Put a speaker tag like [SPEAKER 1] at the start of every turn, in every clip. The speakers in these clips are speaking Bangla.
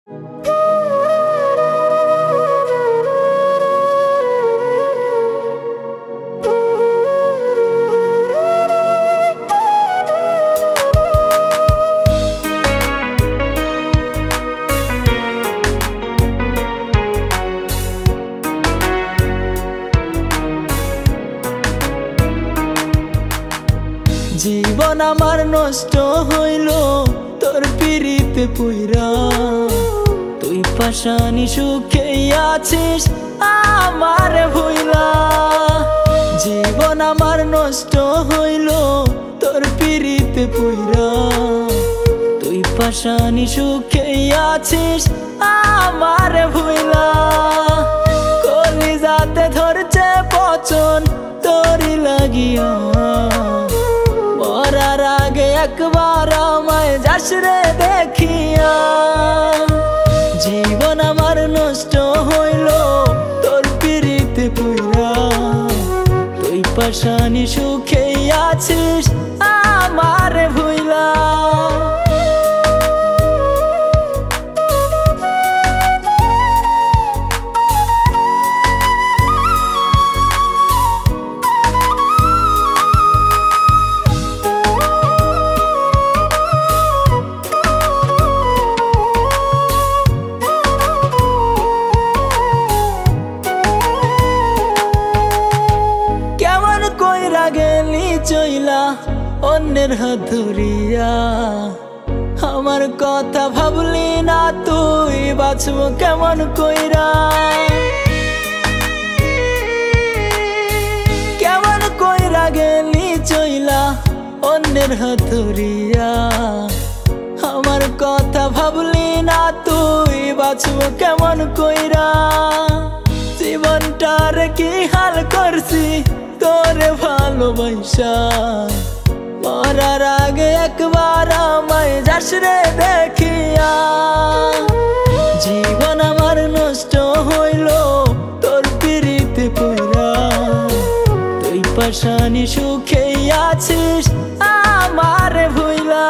[SPEAKER 1] জীবন আমার নষ্ট হইল তোর পিরিতে পুইরা, তুই পাশানি সুখে আছিস আমার ভুইলা। জীবন আমার নষ্ট হইল তোর পিরিতে পুইরা, তুই পাশানি সুখে আছিস আমার ভুইলা। কলিজাতে ধরছে পচন তোরই লাগিয়া, মরার আগে একবার আমায় যাস রে দেখিয়া। জীবন আমার নষ্ট হইল তোর পিরিতে পুইরা, তুই পাশানি সুখে আছিস আমার ভুইলা। গেলি চইলা অন্যের হাত ধরিয়া, আমার কথা ভাবলি না তুই বাঁচব কেমন কইরা। কেমন কইরা গেলি চইলা অন্যের হাত ধরিয়া, আমার কথা ভাবলি না তুই বাঁচব কেমন কইরা। জীবনটার কি হাল করছি তোরে ভালোবাসা, মরার আগে একবার আমায় যাস রে দেখিয়া। জীবন আমার নষ্ট হইল তোর পিরিতে পুইরা, তুই পাশানি সুখে আছিস আমার ভুইলা।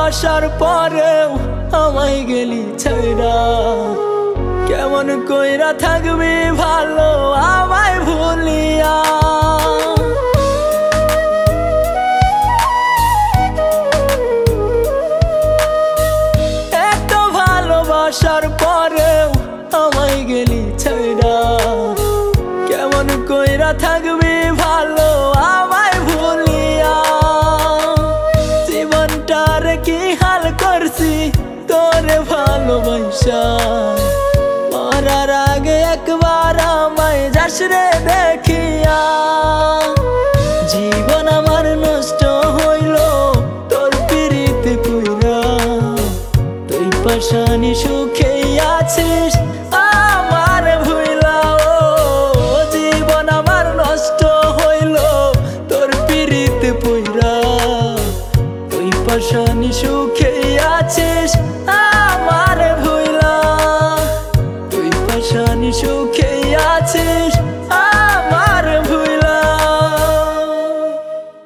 [SPEAKER 1] আসার পরেও আমায় গেলি ছাইরা, কেমন কইরা থাকবি ভালো আমায় ভুলিয়া। এত ভালোবাসার পরেও আমায় গেলি ছাইরা, কেমন কইরা থাকবি ভালো আমায় ভুলিয়া। জীবনটার কি হাল করছি তোরে ভালোবাসা, মরার আগে একবার আমায় যাস রে দেখিয়া। জীবন আমার নষ্ট হইল তোর পিরিতে পুইরা, তুই পাশানি